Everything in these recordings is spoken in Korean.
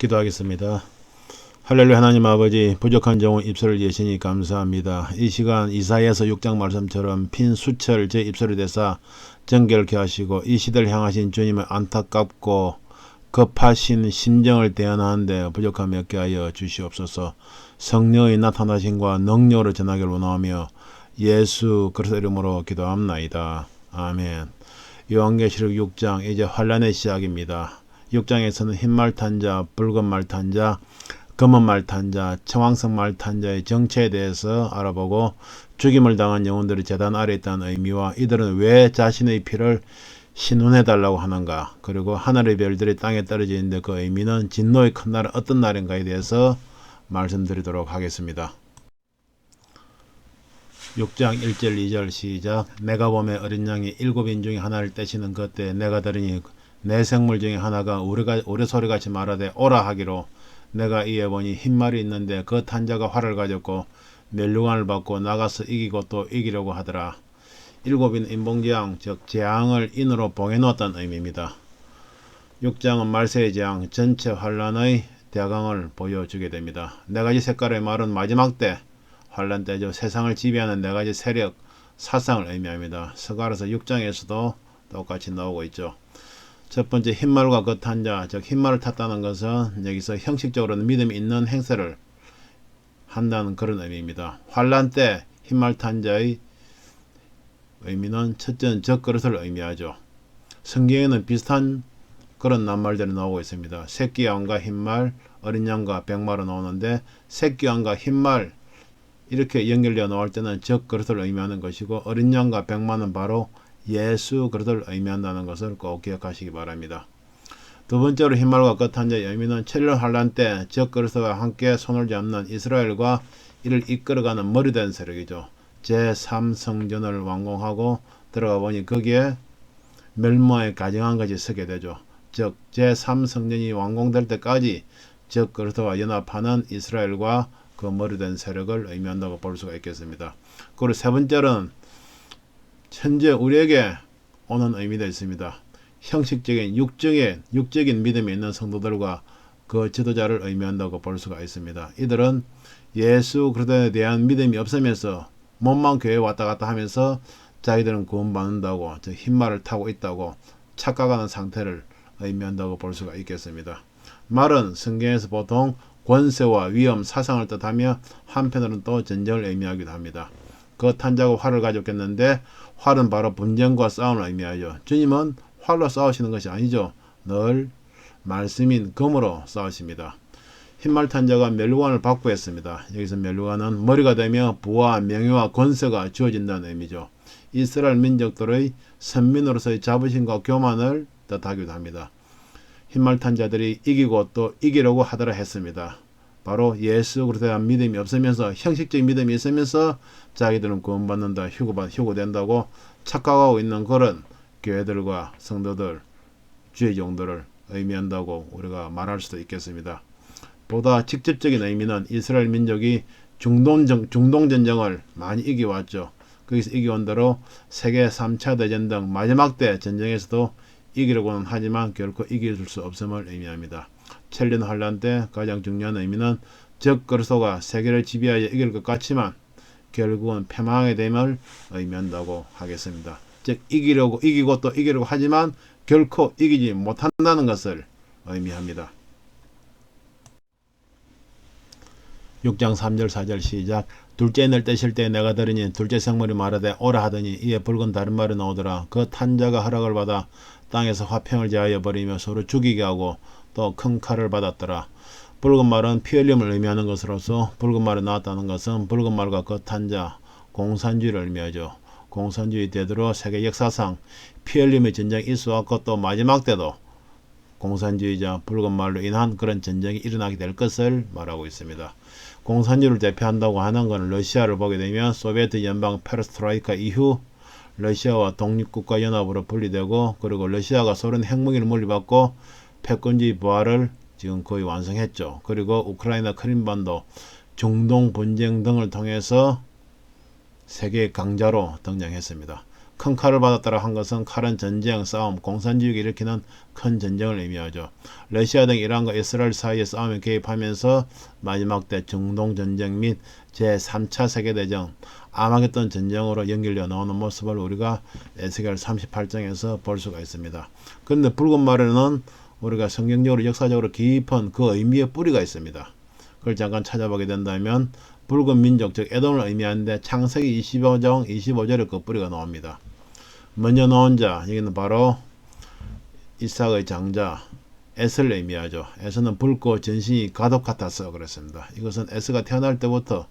기도하겠습니다. 할렐루야. 하나님 아버지, 부족한 종의 입술을 여시니 감사합니다. 이 시간 이사야서 6장 말씀처럼 핀 수철 제 입술을 대사 정결케 하시고 이 시대를 향하신 주님의 안타깝고 급하신 심정을 대언하는데 부족함이 없게 하여 주시옵소서. 성령의 나타나심과 능력으로 전하기를 원하며 예수 그리스도 이름으로 기도합나이다. 아멘. 요한계시록 6장 이제 환란의 시작입니다. 6장에서는 흰말 탄 자, 붉은 말 탄 자, 검은 말 탄 자, 청황색 말 탄 자의 정체에 대해서 알아보고 죽임을 당한 영혼들이 제단 아래 있다는 의미와 이들은 왜 자신의 피를 신운해달라고 하는가, 그리고 하늘의 별들이 땅에 떨어져 있는데 그 의미는 진노의 큰 날은 어떤 날인가에 대해서 말씀드리도록 하겠습니다. 6장 1절 2절 시작. 내가 보매 어린 양이 7인 중에 하나를 떼시는 그때 내가 들으니 내 생물 중에 하나가 우리 소리같이 말하되 오라 하기로, 내가 이에 보니 흰말이 있는데 그 탄자가 활을 가졌고 멸류관을 받고 나가서 이기고 또 이기려고 하더라. 7인 인봉재앙, 즉 재앙을 인으로 봉해놓았다는 의미입니다. 6장은 말세의 재앙, 전체 환란의 대강을 보여주게 됩니다. 네가지 색깔의 말은 마지막 때, 환란 때죠. 세상을 지배하는 네가지 세력, 사상을 의미합니다. 스가랴서 6장에서도 똑같이 나오고 있죠. 첫 번째, 흰말과 그 탄자, 즉 흰말을 탔다는 것은 여기서 형식적으로는 믿음이 있는 행세를 한다는 그런 의미입니다. 환란 때 흰말 탄자의 의미는 첫째는 적그릇을 의미하죠. 성경에는 비슷한 그런 낱말들이 나오고 있습니다. 새끼 양과 흰말, 어린 양과 백말은 나오는데 새끼 양과 흰말 이렇게 연결되어 나올 때는 적그릇을 의미하는 것이고, 어린 양과 백만은 바로 예수 그리스도를 의미한다는 것을 꼭 기억하시기 바랍니다. 두 번째로 흰말과 그 탄자의 의미는 7년 환란 때 적그리스도와 함께 손을 잡는 이스라엘과 이를 이끌어가는 머리된 세력이죠. 제3성전을 완공하고 들어가 보니 거기에 멸망의 가증한 것이 서게 되죠. 즉 제3성전이 완공될 때까지 적그리스도와 연합하는 이스라엘과 그 머리된 세력을 의미한다고 볼 수가 있겠습니다. 그리고 세 번째는 현재 우리에게 오는 의미도 있습니다. 형식적인 육적인 믿음이 있는 성도들과 그 지도자를 의미한다고 볼 수가 있습니다. 이들은 예수 그리스도에 대한 믿음이 없으면서 몸만 교회에 왔다 갔다 하면서 자기들은 구원받는다고, 즉 흰말을 타고 있다고 착각하는 상태를 의미한다고 볼 수가 있겠습니다. 말은 성경에서 보통 권세와 위엄, 사상을 뜻하며 한편으로는 또 전쟁을 의미하기도 합니다. 그 탄자가 활을 가졌겠는데 활은 바로 분쟁과 싸움을 의미하죠. 주님은 활로 싸우시는 것이 아니죠. 늘 말씀인 검으로 싸우십니다. 흰말 탄자가 멸류관을 받고 했습니다. 여기서 멸류관은 머리가 되며 부와 명예와 권세가 주어진다는 의미죠. 이스라엘 민족들의 선민으로서의 자부심과 교만을 뜻하기도 합니다. 흰말 탄자들이 이기고 또 이기려고 하더라 했습니다. 바로 예수 그리스도에 대한 믿음이 없으면서, 형식적인 믿음이 있으면서 자기들은 구원받는다, 휴거된다고 착각하고 있는 그런 교회들과 성도들, 주의 종들을 의미한다고 우리가 말할 수도 있겠습니다. 보다 직접적인 의미는 이스라엘 민족이 중동전쟁을 많이 이겨왔죠. 거기서 이겨온 대로 세계 3차 대전 등 마지막 때 전쟁에서도 이기려고는 하지만 결코 이길 수 없음을 의미합니다. 첼린 환란 때 가장 중요한 의미는 적그리스도가 세계를 지배하여 이길 것 같지만 결국은 패망하게 됨을 의미한다고 하겠습니다. 즉 이기고 또 이기려고 하지만 결코 이기지 못한다는 것을 의미합니다. 6장 3절 4절 시작. 둘째 날 떼실 때 내가 들으니 둘째 생물이 말하되 오라 하더니 이에 붉은 다른 말이 나오더라. 그 탄자가 허락을 받아 땅에서 화평을 제하여 버리며 서로 죽이게 하고 또 큰 칼을 받았더라. 붉은 말은 피 흘림을 의미하는 것으로서 붉은 말이 나왔다는 것은 붉은 말과 그 탄자, 공산주의를 의미하죠. 공산주의 대대로 세계 역사상 피 흘림의 전쟁이 있어왔고 또 마지막 때도 공산주의자 붉은 말로 인한 그런 전쟁이 일어나게 될 것을 말하고 있습니다. 공산주의를 대표한다고 하는 것은 러시아를 보게 되면 소비에트 연방 페레스트로이카 이후 러시아와 독립국가 연합으로 분리되고, 그리고 러시아가 소련 핵무기를 물리받고 패권주의 부활을 지금 거의 완성했죠. 그리고 우크라이나 크림반도, 중동 분쟁 등을 통해서 세계 강자로 등장했습니다. 큰 칼을 받았다라 한 것은 칼은 전쟁, 싸움, 공산주의를 일으키는 큰 전쟁을 의미하죠. 러시아 등 이란과 이스라엘 사이의 싸움에 개입하면서 마지막 때 중동 전쟁 및 제3차 세계대전, 아마겟돈 전쟁으로 연결되어 나오는 모습을 우리가 에스겔 38장에서 볼 수가 있습니다. 그런데 붉은 말에는 우리가 성경적으로 역사적으로 깊은 그 의미의 뿌리가 있습니다. 그걸 잠깐 찾아보게 된다면 붉은 민족 즉 에돔을 의미하는데 창세기 25장 25절에 그 뿌리가 나옵니다. 먼저 나온 자, 여기는 바로 이삭의 장자 에스를 의미하죠. 에스는 붉고 전신이 가독 같아서 그랬습니다. 이것은 에스가 태어날 때부터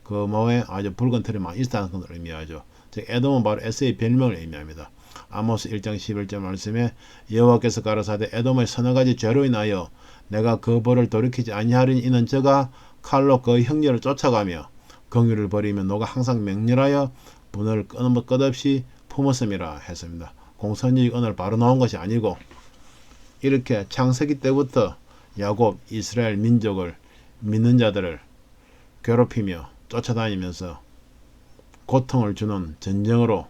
그 몸에 아주 붉은 털이 많이 있다는 것을 의미하죠. 즉 에돔은 바로 에스의 별명을 의미합니다. 아모스 1장 11절 말씀에 여호와께서 가라사대 에돔의 서너 가지 죄로 인하여 내가 그 벌을 돌이키지 아니하리니 이는 저가 칼로 그 형제를 쫓아가며 긍휼을 버리며 너가 항상 맹렬하여 분을 끝없이 품었음이라 했습니다. 공산주의 오늘 바로 나온 것이 아니고 이렇게 창세기 때부터 야곱 이스라엘 민족을 믿는 자들을 괴롭히며 쫓아다니면서 고통을 주는 전쟁으로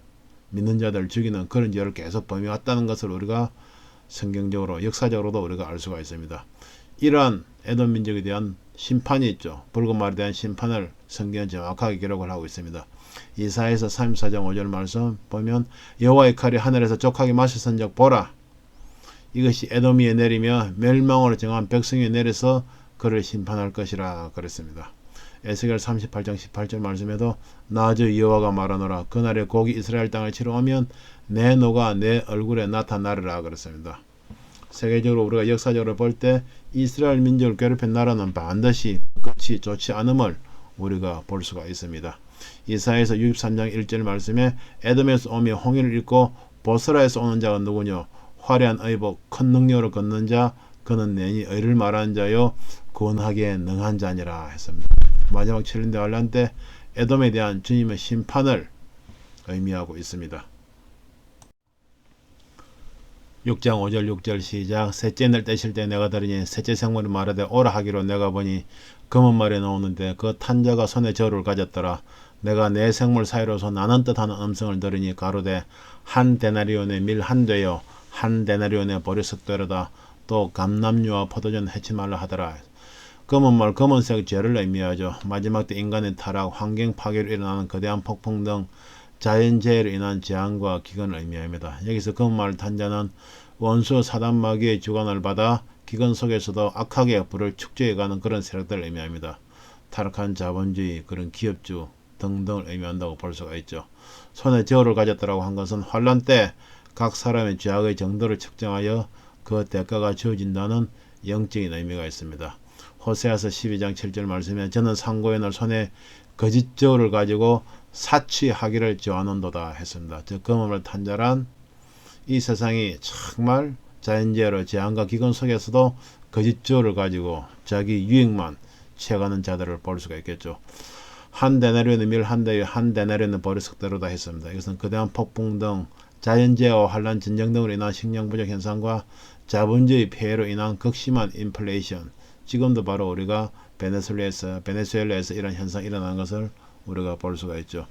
믿는 자들을 죽이는 그런 죄를 계속 범해왔다는 것을 우리가 성경적으로 역사적으로도 우리가 알 수가 있습니다. 이러한 에돔 민족에 대한 심판이 있죠. 붉은 말에 대한 심판을 성경은 정확하게 기록을 하고 있습니다. 이사야서 34장 5절 말씀 보면 여호와의 칼이 하늘에서 족하게 마셨은 적 보라 이것이 에돔 위에 내리며 멸망으로 정한 백성 위에 내려서 그를 심판할 것이라 그랬습니다. 에스겔 38장 18절 말씀에도 나 주 여호와가 말하노라 그날에 고기 이스라엘 땅을 치러 오면 내 노가 내 얼굴에 나타나리라 그랬습니다. 세계적으로 우리가 역사적으로 볼 때 이스라엘 민족을 괴롭힌 나라는 반드시 끝이 좋지 않음을 우리가 볼 수가 있습니다. 이사야서 63장 1절 말씀에 에돔에서 오며 홍해를 잇고 보스라에서 오는 자가 누구뇨 화려한 의복 큰 능력으로 걷는 자 그는 내니 의를 말하는 자요 구원하기에 능한 자니라 했습니다. 마지막 7년대 환란 때 에돔에 대한 주님의 심판을 의미하고 있습니다. 6장 5절 6절 시작 셋째 날 떼실 때 내가 들으니 셋째 생물이 말하되 오라 하기로 내가 보니 검은 말이 나오는데 그 탄자가 손에 저울을 가졌더라. 내가 네 생물 사이로서 나는 뜻하는 음성을 들으니 가로되 한 데나리온의 밀 한 되요 한 데나리온의 보리석 되로다. 또 감람류와 포도전 해치 말라 하더라. 검은 말 검은색 죄를 의미하죠. 마지막 때 인간의 타락, 환경 파괴로 일어나는 거대한 폭풍 등 자연재해로 인한 재앙과 기근을 의미합니다. 여기서 검은 말 탄자는 원수 사단 마귀의 주관을 받아 기근 속에서도 악하게 불을 축제해가는 그런 세력들을 의미합니다. 타락한 자본주의, 그런 기업주 등등을 의미한다고 볼 수가 있죠. 손에 저울을 가졌다라고 한 것은 환란 때 각 사람의 죄악의 정도를 측정하여 그 대가가 주어진다는 영적인 의미가 있습니다. 호세아서 12장 7절 말씀에 저는 상고의 날 손에 거짓 저울을 가지고 사취하기를 좋아하는도다 했습니다. 즉 검음을 탄자란 이 세상이 정말 자연재해로 재앙과 기근 속에서도 거짓 저울을 가지고 자기 유익만 취해가는 자들을 볼 수가 있겠죠. 한 데나리온의 밀 한 대에 한 데나리온의 보리석대로다 했습니다. 이것은 거대한 폭풍 등 자연재해와 환란 전쟁 등으로 인한 식량 부족 현상과 자본주의 폐해로 인한 극심한 인플레이션 지금도 바로 우리가 베네수엘라에서 이런 현상이 일어나는 것을 우리가 볼 수가 있죠.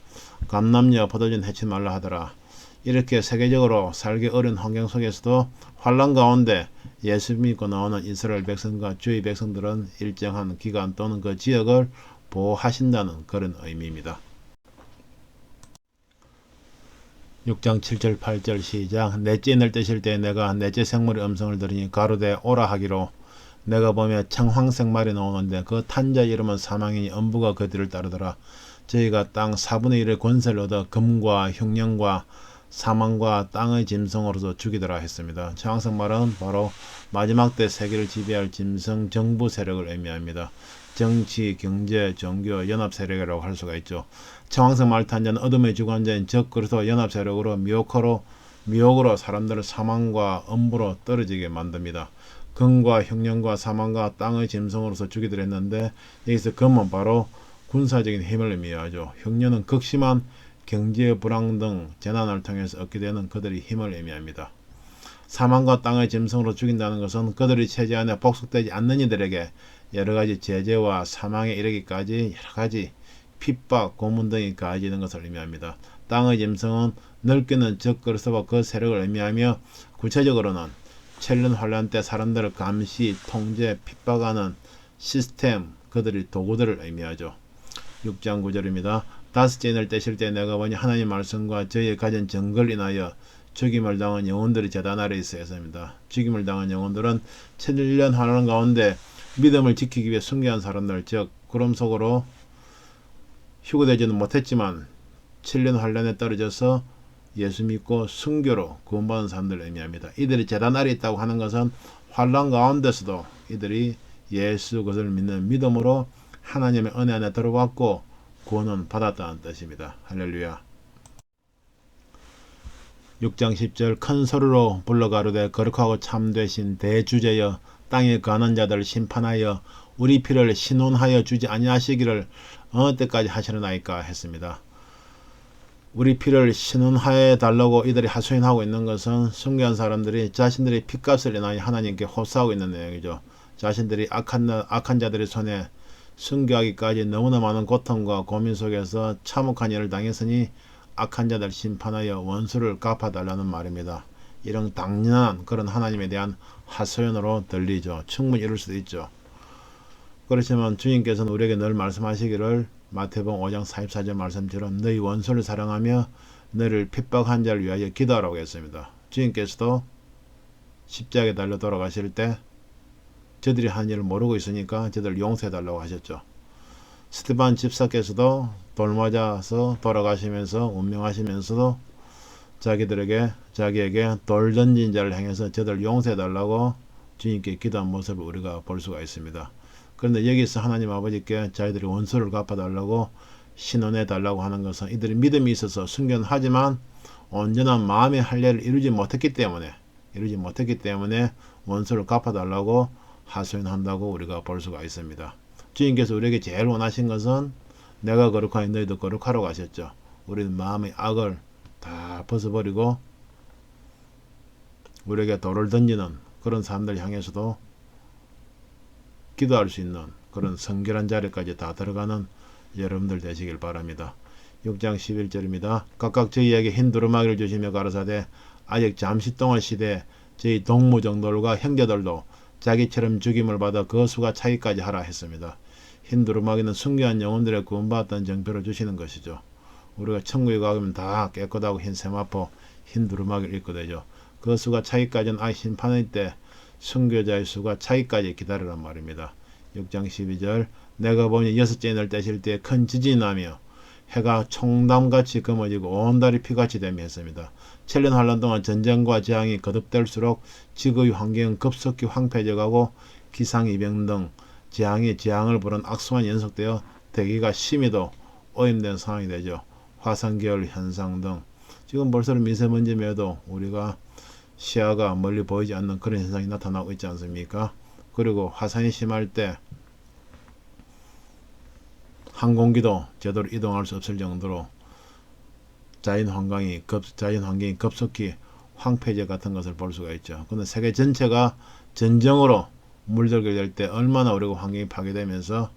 감람류와 포도전 해치 말라 하더라. 이렇게 세계적으로 살기 어려운 환경 속에서도 환란 가운데 예수 믿고 나오는 이스라엘 백성과 주의 백성들은 일정한 기간 또는 그 지역을 보호하신다는 그런 의미입니다. 6장 7절 8절 시작 넷째 날 떼실 때 내가 넷째 생물의 음성을 들으니 가로되 오라 하기로 내가 보면 청황색 말이 나오는데 그 탄자 이름은 사망이니 엄부가 그 뒤를 따르더라. 저희가 땅 4분의 1의 권세를 얻어 금과 흉년과 사망과 땅의 짐승으로서 죽이더라 했습니다. 청황색 말은 바로 마지막 때 세계를 지배할 짐승 정부 세력을 의미합니다. 정치, 경제, 종교, 연합 세력이라고 할 수가 있죠. 청황색 말 탄자는 어둠의 주관자인 적 그리스도 연합 세력으로 미혹으로 사람들을 사망과 엄부로 떨어지게 만듭니다. 금과 흉년과 사망과 땅의 짐승으로서 죽이더라 했는데 여기서 금은 바로 군사적인 힘을 의미하죠. 흉년은 극심한 경제 불황 등 재난을 통해서 얻게 되는 그들의 힘을 의미합니다. 사망과 땅의 짐승으로 죽인다는 것은 그들의 체제 안에 복속되지 않는 이들에게 여러가지 제재와 사망에 이르기까지 여러가지 핍박, 고문 등이 가해지는 것을 의미합니다. 땅의 짐승은 넓게는 적그리스도와 그 세력을 의미하며 구체적으로는 첼른 환란 때 사람들을 감시, 통제, 핍박하는 시스템, 그들의 도구들을 의미하죠. 6장 9절입니다. 다섯째 인을 떼실 때 내가 보니 하나님 말씀과 저희의 가진 증거를 인하여 죽임을 당한 영혼들이 제단 아래 있어야습니다. 죽임을 당한 영혼들은 7년 환란 가운데 믿음을 지키기 위해 순교한 사람들, 즉 구름 속으로 휴거되지는 못했지만 7년 환란에 떨어져서 예수 믿고 순교로 구원받은 사람들을 의미합니다. 이들이 제단 아래 있다고 하는 것은 환란 가운데서도 이들이 예수 그것을 믿는 믿음으로 하나님의 은혜 안에 들어왔고 구원은 받았다는 뜻입니다. 할렐루야. 6장 10절 큰 소리로 불러 가로되 거룩하고 참되신 대주제여 땅에 거하는 자들을 심판하여 우리 피를 신원하여 주지 아니하시기를 어느 때까지 하시려나이까 했습니다. 우리 피를 신원하여 달라고 이들이 하소연하고 있는 것은 순교한 사람들이 자신들의 피값을 인하여 하나님께 호소하고 있는 내용이죠. 자신들이 악한 자들의 손에 순교하기까지 너무나 많은 고통과 고민 속에서 참혹한 일을 당했으니 악한 자들 심판하여 원수를 갚아달라는 말입니다. 이런 당연한 그런 하나님에 대한 하소연으로 들리죠. 충분히 이럴 수도 있죠. 그렇지만 주님께서는 우리에게 늘 말씀하시기를 마태복음 5장 44절 말씀처럼 너희 원수를 사랑하며 너를 핍박한 자를 위하여 기도하라고 했습니다. 주님께서도 십자가에 달려 돌아가실 때 저들이 한 일을 모르고 있으니까 저들 용서해달라고 하셨죠. 스테반 집사께서도 돌 맞아서 돌아가시면서 운명하시면서도 자기에게 돌 던진 자를 향해서 저들 용서해달라고 주님께 기도한 모습을 우리가 볼 수가 있습니다. 그런데 여기서 하나님 아버지께 자기들이 원수를 갚아달라고 신원해달라고 하는 것은 이들이 믿음이 있어서 순교하지만 온전한 마음의 할례를 이루지 못했기 때문에 원수를 갚아달라고 하소연한다고 우리가 볼 수가 있습니다. 주님께서 우리에게 제일 원하신 것은 내가 거룩하니 너희도 거룩하라고 하셨죠. 우리는 마음의 악을 다 벗어버리고 우리에게 돌을 던지는 그런 사람들 향해서도 기도할 수 있는 그런 성결한 자리까지 다 들어가는 여러분들 되시길 바랍니다. 6장 11절입니다. 각각 저희에게 흰 두루마기를 주시며 가라사대 아직 잠시 동안 시대 저희 동무정돌과 형제들도 자기처럼 죽임을 받아 그 수가 차기까지 하라 했습니다. 흰 두루마기는 순교한 영혼들의 구원받았다는 정표를 주시는 것이죠. 우리가 천국에 가면 다 깨끗하고 흰 세마포, 흰 두루마기를 입고 되죠. 그 수가 차기까지는 심판의 때 순교자의 수가 차기까지 기다리란 말입니다. 6장 12절 내가 보니 여섯째 인을 떼실 때 큰 지진이 나며 해가 총담같이 검어지고 온 달이 피같이 되며 했습니다. 7년 환란 동안 전쟁과 재앙이 거듭될수록 지구의 환경은 급속히 황폐해져가고 기상이병 등 재앙을 부른 악순환이 연속되어 대기가 심히도 오염된 상황이 되죠. 화산계열 현상 등 지금 벌써 미세먼지에도 우리가 시야가 멀리 보이지 않는 그런 현상이 나타나고 있지 않습니까? 그리고 화산이 심할 때 항공기도 제대로 이동할 수 없을 정도로 자연 환경이 급속히 황폐제 같은 것을 볼 수가 있죠. 근데 세계 전체가 전쟁으로 물들게 될 때 얼마나 우리가 환경이 파괴되면서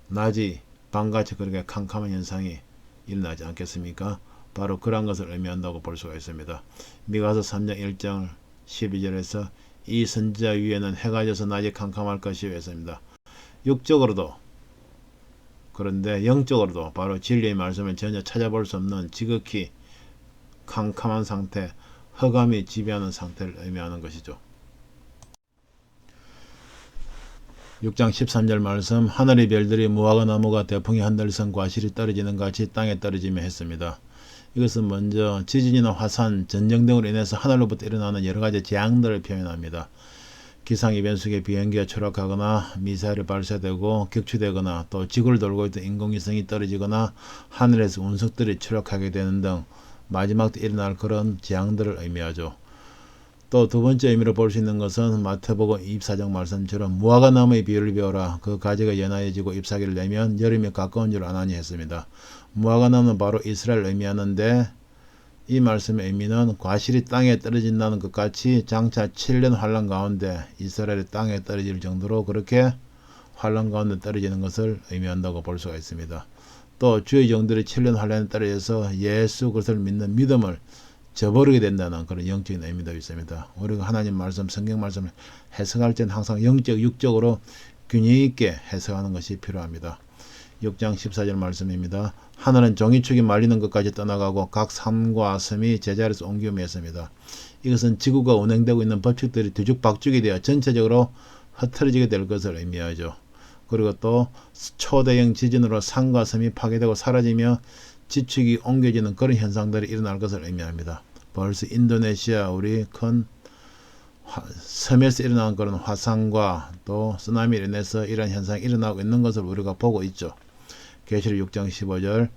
낮이 밤같이 그렇게 캄캄한 현상이 일어나지 않겠습니까? 바로 그런 것을 의미한다고 볼 수가 있습니다. 미가서 3장 1절 12절에서 이 선지자 위에는 해가 져서 낮이 캄캄할 것이요 했습니다. 육적으로도 그런데 영적으로도 바로 진리의 말씀을 전혀 찾아볼 수 없는 지극히 캄캄한 상태, 흑암이 지배하는 상태를 의미하는 것이죠. 6장 13절 말씀 하늘의 별들이 무화과 나무가 대풍이 한들선 과실이 떨어지는 같이 땅에 떨어지며 했습니다. 이것은 먼저 지진이나 화산, 전쟁 등으로 인해서 하늘로부터 일어나는 여러가지 재앙들을 표현합니다. 기상이 변속에 비행기가 추락하거나 미사일이 발사되고 격추되거나 또 지구를 돌고 있던 인공위성이 떨어지거나 하늘에서 운석들이 추락하게 되는 등 마지막 때 일어날 그런 재앙들을 의미하죠. 또 두 번째 의미로 볼 수 있는 것은 마태복음 24장 말씀처럼 무화과 나무의 비유를 배우라. 그 가지가 연하여지고 잎사귀를 내면 여름이 가까운 줄 아나니 했습니다. 무화과 나무는 바로 이스라엘을 의미하는데 이 말씀의 의미는 과실이 땅에 떨어진다는 것 같이 장차 7년 환란 가운데 이스라엘이 땅에 떨어질 정도로 그렇게 환란 가운데 떨어지는 것을 의미한다고 볼 수가 있습니다. 또 주의 종들이 7년 환란에 떨어져서 예수 그리스도를 믿는 믿음을 저버리게 된다는 그런 영적인 의미도 있습니다. 우리가 하나님 말씀, 성경 말씀을 해석할 때는 항상 영적, 육적으로 균형 있게 해석하는 것이 필요합니다. 6장 14절 말씀입니다. 하늘은 종이축이 말리는 것까지 떠나가고 각 산과 섬이 제자리에서 옮기며 했습니다. 이것은 지구가 운행되고 있는 법칙들이 뒤죽박죽이 되어 전체적으로 흐트러지게 될 것을 의미하죠. 그리고 또 초대형 지진으로 산과 섬이 파괴되고 사라지며 지축이 옮겨지는 그런 현상들이 일어날 것을 의미합니다. 벌써 인도네시아 우리 큰 섬에서 일어나는 그런 화산과 또 쓰나미로 인해서 이러한 현상이 일어나고 있는 것을 우리가 보고 있죠. 계시록 6장 15절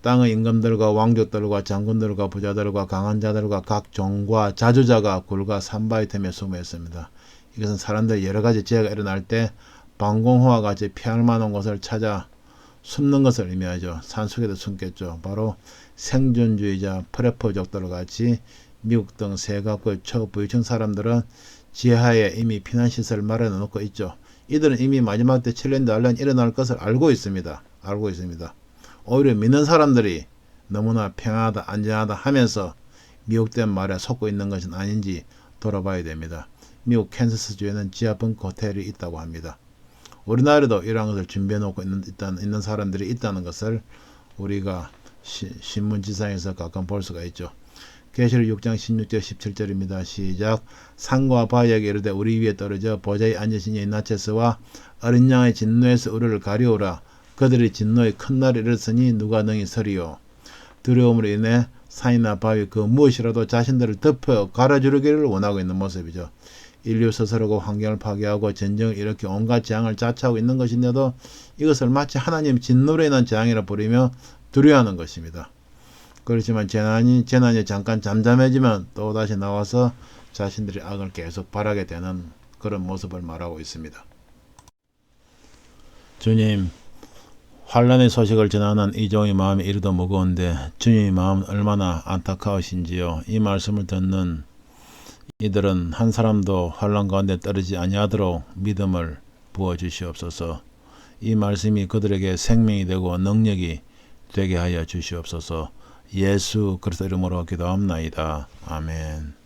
땅의 임금들과 왕족들과 장군들과 부자들과 강한 자들과 각 종과 자주자가 굴과 산바위 틈에 숨어 있습니다. 이것은 사람들이 여러 가지 재해가 일어날 때 방공호와 같이 피할 만한 곳을 찾아 숨는 것을 의미하죠. 산속에도 숨겠죠. 바로 생존주의자 프레퍼족들 같이 미국 등 세각국의 초부유층 사람들은 지하에 이미 피난시설을 마련해 놓고 있죠. 이들은 이미 마지막 때 7년 단란이 일어날 것을 알고 있습니다. 오히려 믿는 사람들이 너무나 평안하다 안전하다 하면서 미혹된 말에 속고 있는 것은 아닌지 돌아봐야 됩니다. 미국 캔자스주에는 지하 벙커 호텔이 있다고 합니다. 우리나라에도 이러한 것을 준비해 놓고 있는 사람들이 있다는 것을 우리가 신문지상에서 가끔 볼 수가 있죠. 계시록 6장 16절 17절입니다. 시작. 산과 바위에게 이르되 우리 위에 떨어져 보좌에 앉으신 이의 나체스와 어린 양의 진노에서 우리를 가리오라. 그들이 진노의 큰 날이 이르렀으니 누가 능히 서리요. 두려움으로 인해 산이나 바위 그 무엇이라도 자신들을 덮어 가려주기를 원하고 있는 모습이죠. 인류 스스로가 환경을 파괴하고 전쟁을 일으켜 온갖 재앙을 자초하고 있는 것인데도 이것을 마치 하나님 진노로 인한 재앙이라 부르며 두려워하는 것입니다. 그렇지만 재난이 잠깐 잠잠해지면 또다시 나와서 자신들이 악을 계속 바라게 되는 그런 모습을 말하고 있습니다. 주님, 환란의 소식을 전하는 이 종의 마음이 이르도 무거운데 주님의 마음은 얼마나 안타까우신지요. 이 말씀을 듣는 이들은 한 사람도 환란 가운데 떨어지지 아니하도록 믿음을 부어주시옵소서. 이 말씀이 그들에게 생명이 되고 능력이 되게 하여 주시옵소서. 예수 그리스도 이름으로 기도합나이다. 아멘.